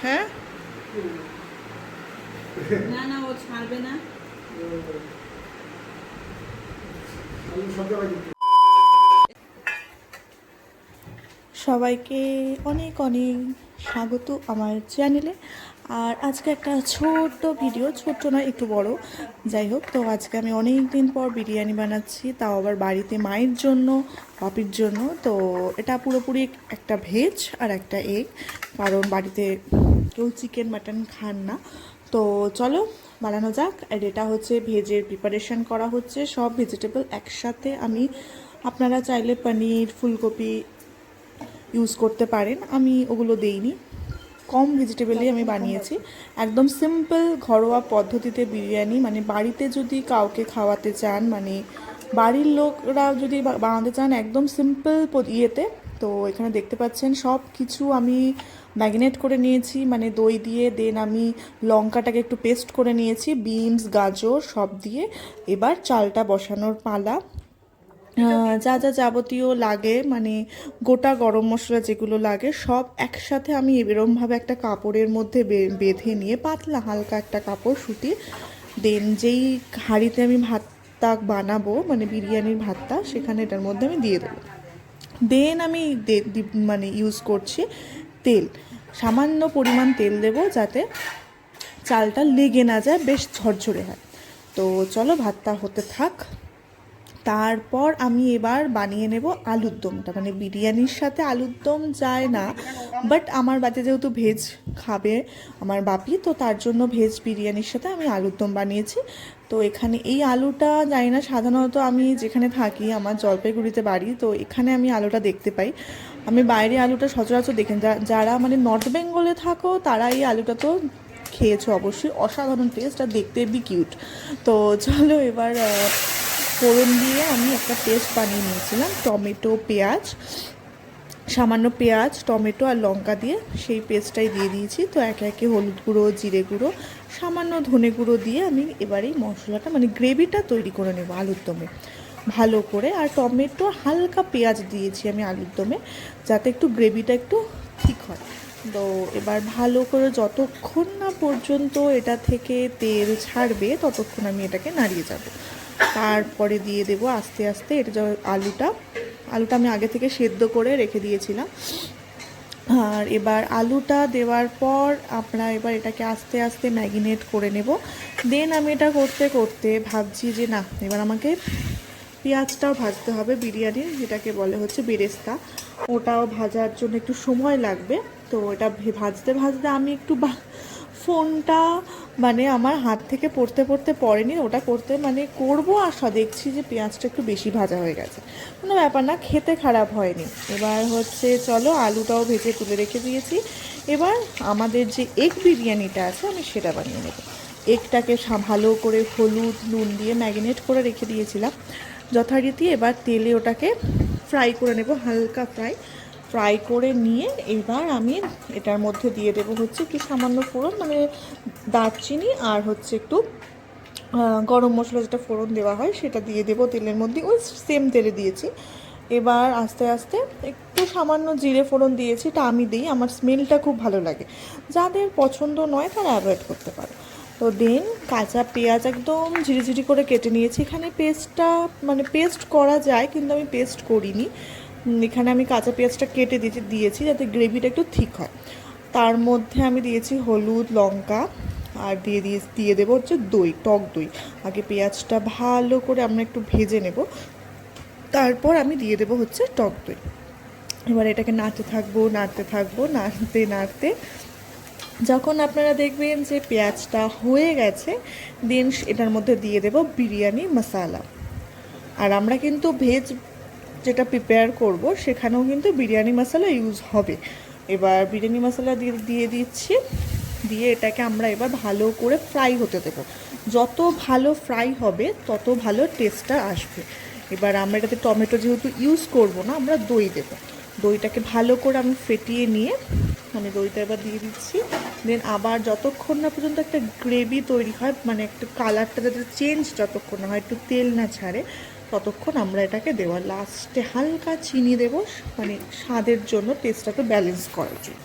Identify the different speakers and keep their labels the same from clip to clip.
Speaker 1: হ্যাঁ
Speaker 2: না না ও ছাড়বে না।
Speaker 1: সবাইকে অনেক অনেক স্বাগত আমার চ্যানেলে। আর আজকে একটা ছোট্ট ভিডিও, ছোট্ট নয় একটু বড়, যাই হোক। তো আজকে আমি অনেক দিন পর বিরিয়ানি বানাচ্ছি, তাও আবার বাড়িতে মায়ের জন্য, পাপির জন্য। তো এটা পুরোপুরি একটা ভেজ আর একটা এগ, কারণ বাড়িতে কেউ চিকেন মাটন খান না। তো চলো বানানো যাক। আর এটা হচ্ছে ভেজের প্রিপারেশন করা হচ্ছে, সব ভেজিটেবল একসাথে। আমি, আপনারা চাইলে পনির, ফুলকপি ইউজ করতে পারেন, আমি ওগুলো দেইনি, কম ভেজিটেবলই আমি বানিয়েছি। একদম সিম্পল ঘরোয়া পদ্ধতিতে বিরিয়ানি, মানে বাড়িতে যদি কাউকে খাওয়াতে চান, মানে বাড়ির লোকরা যদি বানাতে চান, একদম সিম্পল ইয়েতে। তো এখানে দেখতে পাচ্ছেন সব কিছু আমি ম্যারিনেট করে নিয়েছি, মানে দই দিয়ে। দেন আমি লঙ্কাটাকে একটু পেস্ট করে নিয়েছি, বিনস, গাজর সব দিয়ে। এবার চালটা বসানোর পালা। যা যা যাবতীয় লাগে, মানে গোটা গরম মশলা যেগুলো লাগে, সব একসাথে আমি এরমভাবে একটা কাপড়ের মধ্যে বেঁধে নিয়ে, পাতলা হালকা একটা কাপড় সুতি, দেন যেই হাঁড়িতে আমি ভাতটা বানাবো, মানে বিরিয়ানির ভাতটা, সেখানে এটার মধ্যে আমি দিয়ে দেবো। দেন আমি মানে ইউজ করছি তেল, সামান্য পরিমাণ তেল দেব, যাতে চালটা লেগে না যায়, বেশ ঝরঝরে হয়। তো চলো ভাতটা হতে থাক। তারপর আমি এবার বানিয়ে নেব আলুর দমটা, মানে বিরিয়ানির সাথে আলুর দম যায় না, বাট আমার বাড়িতে যেহেতু ভেজ খাবে আমার বাপি, তো তার জন্য ভেজ বিরিয়ানির সাথে আমি আলুর দম বানিয়েছি। তো এখানে এই আলুটা, জানি না, সাধারণত আমি যেখানে থাকি, আমার জলপাইগুড়িতে বাড়ি, তো এখানে আমি আলুটা দেখতে পাই। আমি বাইরে আলুটা সচরাচর দেখেন, যারা মানে নর্থ বেঙ্গলে থাকো তারা এই আলুটা তো খেয়েছো অবশ্যই, অসাধারণ টেস্ট আর দেখতে বি কিউট। তো চলো এবার ফোড়ন দিয়ে আমি একটা পেস্ট বানিয়ে নিয়েছিলাম, টমেটো, পেঁয়াজ, সামান্য পেঁয়াজ, টমেটো আর লঙ্কা দিয়ে, সেই পেস্টটাই দিয়ে দিয়েছি। তো একে একে হলুদ গুঁড়ো, জিরে গুঁড়ো, সামান্য ধনে গুঁড়ো দিয়ে আমি এবার এই মশলাটা, মানে গ্রেভিটা তৈরি করে নেব আলুর দমে ভালো করে। আর টমেটো, হালকা পেঁয়াজ দিয়েছি আমি আলুর দমে, যাতে একটু গ্রেভিটা একটু ঠিক হয়। তো এবার ভালো করে যতক্ষণ না পর্যন্ত এটা থেকে তেল ছাড়বে, ততক্ষণ আমি এটাকে নাড়িয়ে যাব। তারপরে দিয়ে দেবো আস্তে আস্তে এটা, আলুটা আমি আগে থেকে সেদ্ধ করে রেখে দিয়েছিলাম। আর এবার আলুটা দেওয়ার পর আমরা এবার এটাকে আস্তে আস্তে ম্যারিনেট করে নেব। দেন আমি এটা করতে করতে ভাবছি যে না, এবার আমাকে পেঁয়াজটাও ভাজতে হবে বিরিয়ানির, যেটাকে বলে হচ্ছে বেরেস্তা, ওটাও ভাজার জন্য একটু সময় লাগবে। তো এটা ভাজতে ভাজতে আমি একটু ফোনটা, মানে আমার হাত থেকে পড়তে পড়তে পড়েনি, ওটা করতে মানে করবো, আর দেখছি যে পেঁয়াজটা একটু বেশি ভাজা হয়ে গেছে। কোনো ব্যাপার না, খেতে খারাপ হয়নি। এবার হচ্ছে চলো আলুটাও ভেজে তুলে রেখে দিয়েছি। এবার আমাদের যে এগ বিরিয়ানিটা আছে, আমি সেটা বানিয়ে নেব। এগটাকে ভালো করে হলুদ নুন দিয়ে ম্যারিনেট করে রেখে দিয়েছিলাম যথারীতি। এবার তেলে ওটাকে ফ্রাই করে নেব, হালকা ফ্রাই করে নিয়ে এবার আমি এটার মধ্যে দিয়ে দেবো হচ্ছে কি সামান্য ফোড়ন, মানে দারচিনি আর হচ্ছে একটু গরম মশলা, যেটা ফোড়ন দেওয়া হয় সেটা দিয়ে দেবো তেলের মধ্যে, ওই সেম তেলে দিয়েছি। এবার আস্তে আস্তে একটু সামান্য জিরে ফোড়ন দিয়েছি, এটা আমি দিই, আমার স্মেলটা খুব ভালো লাগে, যাদের পছন্দ নয় তারা অ্যাভয়েড করতে পারে। তো দেন কাঁচা পেঁয়াজ একদম ঝিরিঝিরি করে কেটে নিয়েছি। এখানে পেস্টটা, মানে পেস্ট করা যায় কিন্তু আমি পেস্ট করিনি, এখানে আমি কাঁচা পেঁয়াজটা কেটে দিয়েছি যাতে গ্রেভিটা একটু ঠিক হয়। তার মধ্যে আমি দিয়েছি হলুদ, লঙ্কা, আর দিয়ে দেবো হচ্ছে দই, টক দই। আগে পেঁয়াজটা ভালো করে আমরা একটু ভেজে নেব, তারপর আমি দিয়ে দেবো হচ্ছে টক দই। এবার এটাকে নাড়তে থাকবো নাড়তে নাড়তে যখন আপনারা দেখবেন যে পেঁয়াজটা হয়ে গেছে, দেন এটার মধ্যে দিয়ে দেব বিরিয়ানি মশলা। আর আমরা কিন্তু ভেজ যেটা প্রিপেয়ার করব সেখানেও কিন্তু বিরিয়ানি মশলা ইউজ হবে। এবার বিরিয়ানি মশলা দিয়ে দিচ্ছি, দিয়ে এটাকে আমরা এবার ভালো করে ফ্রাই হতে দেবো। যত ভালো ফ্রাই হবে তত ভালো টেস্টটা আসবে। এবার আমরা এটাতে টমেটো যেহেতু ইউজ করব না, আমরা দই দেবো। দইটাকে ভালো করে আমি ফেটিয়ে নিয়ে, মানে দইটা এবার দিয়ে দিচ্ছি। দেন আবার যতক্ষণ না পর্যন্ত একটা গ্রেভি তৈরি হয়, মানে একটা কালারটা যাতে চেঞ্জ যতক্ষণ না হয়, একটু তেল না ছাড়ে, ততক্ষণ আমরা এটাকে দেবো। লাস্টে হালকা চিনি দেবো, মানে স্বাদের জন্য, টেস্টটাকে ব্যালেন্স করার জন্য।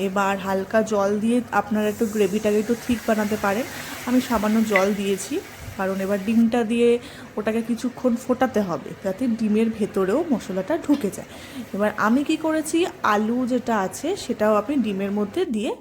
Speaker 1: এবার হালকা জল দিয়ে আপনারা একটু গ্রেভিটাকে একটু ঠিক বানাতে পারেন। আমি সামান্য জল দিয়েছি, কারণ এবার ডিমটা দিয়ে ওটাকে কিছুক্ষণ ফোটাতে হবে যাতে ডিমের ভেতরেও মশলাটা ঢুকে যায়। এবার আমি কি করেছি, আলু যেটা আছে সেটাও আমি ডিমের মধ্যে দিয়ে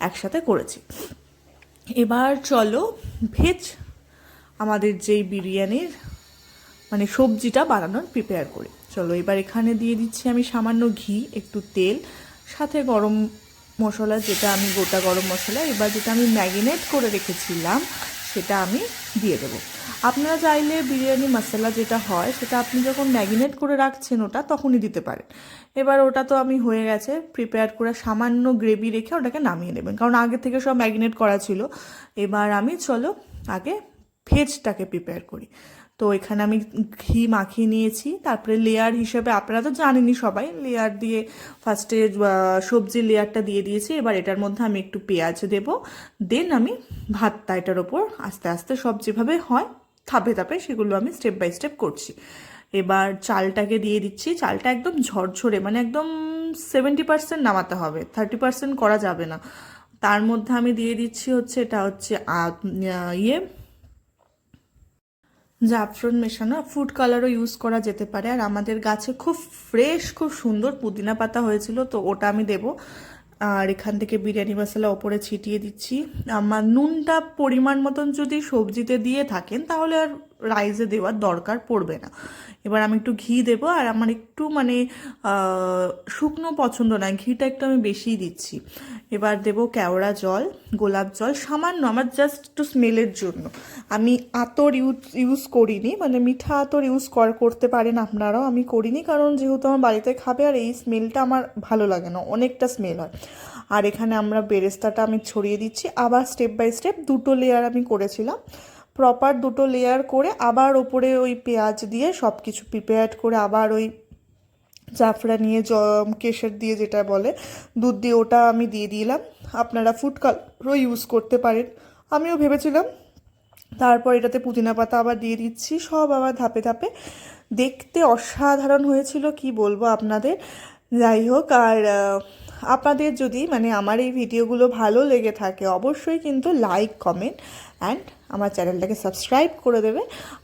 Speaker 1: একসাথে করেছি। এবার চলো ভেজ আমাদের যেই বিরিয়ানির মানে সবজিটা বানানোর প্রিপেয়ার করি। চলো এবার এখানে দিয়ে দিচ্ছি আমি সামান্য ঘি, একটু তেল, সাথে গরম মশলা, যেটা আমি গোটা গরম মশলা, এবার যেটা আমি ম্যারিনেট করে রেখেছিলাম সেটা আমি দিয়ে দেবো। আপনারা চাইলে বিরিয়ানি মশলা যেটা হয় সেটা আপনি যখন ম্যারিনেট করে রাখছেন ওটা তখনই দিতে পারেন। এবার ওটা তো আমি হয়ে গেছে প্রিপেয়ার করে, সামান্য গ্রেভি রেখে ওটাকে নামিয়ে নেবেন, কারণ আগে থেকে সব ম্যারিনেট করা ছিল। এবার আমি চলো আগে ভেজটাকে প্রিপেয়ার করি। তো এখানে আমি ঘি মাখিয়ে নিয়েছি, তারপরে লেয়ার হিসেবে আপনারা তো জানেনই সবাই, লেয়ার দিয়ে ফার্স্টে সবজির লেয়ারটা দিয়ে দিয়েছি। এবার এটার মধ্যে আমি একটু পেঁয়াজ দেব, দেন আমি ভাতটা এটার ওপর আস্তে আস্তে সব যেভাবে হয় ধাপে ধাপে সেগুলো আমি স্টেপ বাই স্টেপ করছি। এবার চালটাকে দিয়ে দিচ্ছি, চালটা একদম ঝরঝরে, মানে একদম 70% নামাতে হবে, 30% করা যাবে না। তার মধ্যে আমি দিয়ে দিচ্ছি হচ্ছে এটা হচ্ছে জাফরান মেশানো, ফুড কালারও ইউজ করা যেতে পারে। আর আমাদের গাছে খুব ফ্রেশ খুব সুন্দর পুদিনা পাতা হয়েছিল, তো ওটা আমি দেবো। আর এখান থেকে বিরিয়ানি মশলা ওপরে ছিটিয়ে দিচ্ছি। আমার নুনটা পরিমাণ মতন যদি সবজিতে দিয়ে থাকেন তাহলে আর রাইসে দেওয়ার দরকার পড়বে না। এবার আমি একটু ঘি দেবো, আর আমার একটু মানে শুকনো পছন্দ না, ঘিটা একটু আমি বেশিই দিচ্ছি। এবার দেব কেওড়া জল, গোলাপ জল সামান্য, আমার জাস্ট একটু স্মেলের জন্য। আমি আতর ইউজ করিনি, মানে মিঠা আতর ইউজ করতে পারেন আপনারাও, আমি করিনি কারণ যেহেতু আমার বাড়িতে খাবে আর এই স্মেলটা আমার ভালো লাগে না, অনেকটা স্মেল হয়। আর এখানে আমরা বেরেস্তাটা আমি ছড়িয়ে দিচ্ছি, আবার স্টেপ বাই স্টেপ দুটো লেয়ার আমি করেছিলাম, প্রপার দুটো লেয়ার করে আবার ওপরে ওই পেঁয়াজ দিয়ে সব কিছু প্রিপেয়ার করে আবার ওই জাফরানিয়ে কেশর দিয়ে যেটা বলে দুধ দিয়ে ওটা আমি দিয়ে দিলাম। আপনারা ফুড কালারও ইউজ করতে পারেন, আমিও ভেবেছিলাম। তারপর এটাতে পুদিনা পাতা আবার দিয়ে দিচ্ছি, সব আবার ধাপে ধাপে। দেখতে অসাধারণ হয়েছিল, কি বলবো আপনাদের। যাই হোক, আর আপনাদের যদি মানে আমার এই ভিডিওগুলো ভালো লেগে থাকে অবশ্যই কিন্তু লাইক কমেন্ট অ্যান্ড আমার চ্যানেলটাকে সাবস্ক্রাইব করে দেবে,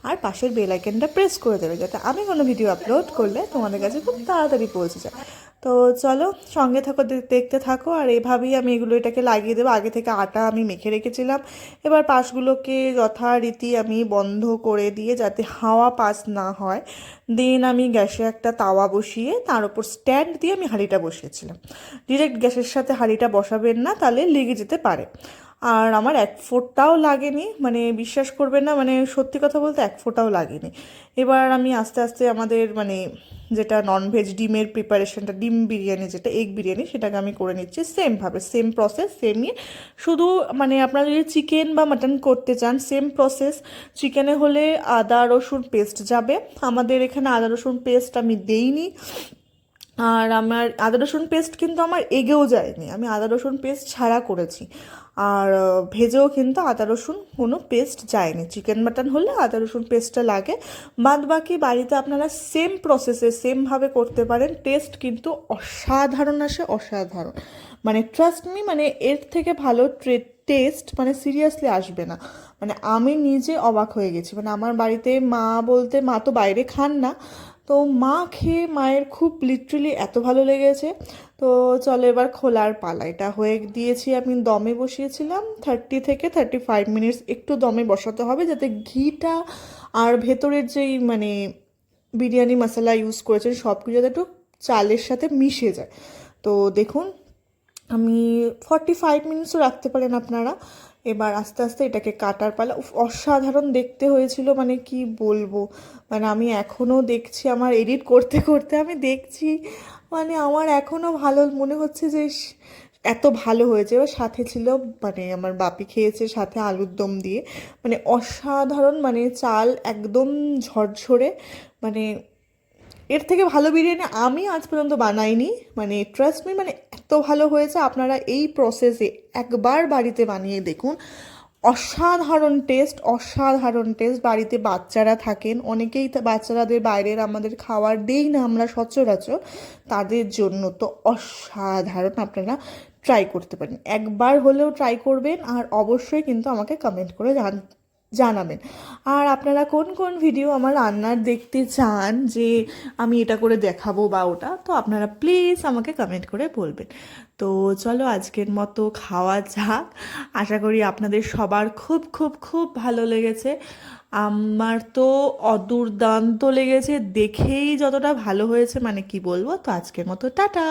Speaker 1: আর পাশের বেল আইকনটা প্রেস করে দেবে যাতে আমি কোনো ভিডিও আপলোড করলে তোমাদের কাছে খুব তাড়াতাড়ি পৌঁছে যায়। তো চলো সঙ্গে থাকো, দেখতে থাকো। আর এভাবেই আমি এটাকে লাগিয়ে দেবো। আগে থেকে আটা আমি মেখে রেখেছিলাম, এবার পাশগুলোকে যথারীতি আমি বন্ধ করে দিয়ে যাতে হাওয়া পাস না হয়, দেন আমি গ্যাসে একটা তাওয়া বসিয়ে তার উপর স্ট্যান্ড দিয়ে আমি হাঁড়িটা বসিয়েছিলাম। ডিরেক্ট গ্যাসের সাথে হাঁড়িটা বসাবেন না, তাহলে লেগে যেতে পারে। আর আমার এক ফোঁটাও লাগেনি, মানে বিশ্বাস করবেন না, মানে সত্যি কথা বলতে এক ফোঁটাও লাগেনি। এবার আমি আস্তে আস্তে আমাদের মানে যেটা ননভেজ ডিমের প্রিপারেশনটা, ডিম বিরিয়ানি যেটা এগ বিরিয়ানি, সেটাকে আমি করে নিচ্ছি সেমভাবে, সেম প্রসেস সেমই। শুধু মানে আপনারা যদি চিকেন বা মাটন করতে চান সেম প্রসেস। চিকেনে হলে আদা রসুন পেস্ট যাবে, আমাদের এখানে আদা রসুন পেস্ট আমি দেইনি। আর আমার আদা রসুন পেস্ট কিন্তু আমার এগেও যায়নি, আমি আদা রসুন পেস্ট ছাড়া করেছি। আর ভেজেও কিন্তু আদা রসুন কোনো পেস্ট যায়নি। চিকেন মাটন হলে আদা রসুন পেস্টটা লাগে, বাদ বাকি বাড়িতে আপনারা সেম প্রসেসে সেমভাবে করতে পারেন, টেস্ট কিন্তু অসাধারণ আসে, অসাধারণ। মানে ট্রাস্ট মি, মানে এর থেকে ভালো টেস্ট মানে সিরিয়াসলি আসবে না। মানে আমি নিজে অবাক হয়ে গেছি, মানে আমার বাড়িতে মা বলতে, মা তো বাইরে খান না, তো মা খেয়ে মায়ের খুব লিটারেলি এত ভালো লেগেছে। তো চলো এবার খোলার পালা, এটা হয়ে দিয়েছি আমি দমে বসিয়েছিলাম 30 থেকে 35 মিনিটস, একটু দমে বসাতে হবে যাতে ঘিটা আর ভেতরের যেই মানে বিরিয়ানি মশলা ইউজ করেছেন সব কিছু যাতে একটু চালের সাথে মিশে যায়। তো দেখুন আমি 45 মিনিটসও রাখতে পারেন আপনারা। এবার আস্তে আস্তে এটাকে কাটার পালা, অসাধারণ দেখতে হয়েছিল, মানে কি বলবো। মানে আমি এখনও দেখছি, আমার এডিট করতে করতে আমি দেখছি, মানে আমার এখনও ভালো মনে হচ্ছে যে এত ভালো হয়েছে। এবার সাথে ছিল মানে আমার বাপি খেয়েছে সাথে আলুর দম দিয়ে, মানে অসাধারণ, মানে চাল একদম ঝরঝরে, মানে এর থেকে ভালো বিরিয়ানি আমি আজ পর্যন্ত বানাইনি। মানে ট্রাস্ট মি, মানে এত ভালো হয়েছে। আপনারা এই প্রসেসে একবার বাড়িতে বানিয়ে দেখুন, অসাধারণ টেস্ট, অসাধারণ টেস্ট। বাড়িতে বাচ্চারা থাকেন অনেকেই, বাচ্চারাদের বাইরের আমাদের খাবার দেই না আমরা সচরাচর, তাদের জন্য তো অসাধারণ। আপনারা ট্রাই করতে পারেন, একবার হলেও ট্রাই করবেন আর অবশ্যই কিন্তু আমাকে কমেন্ট করে জানাবেন। আর আপনারা কোন কোন ভিডিও আমার রান্নার দেখতে চান যে আমি এটা করে দেখাবো বা ওটা, তো আপনারা প্লিজ আমাকে কমেন্ট করে বলবেন। তো চলো আজকের মতো খাওয়া যাক। আশা করি আপনাদের সবার খুব খুব খুব ভালো লেগেছে। আমার তো অদুর্দান্ত লেগেছে, দেখেই যতটা ভালো হয়েছে মানে কি বলবো। তো আজকের মতো টাটা।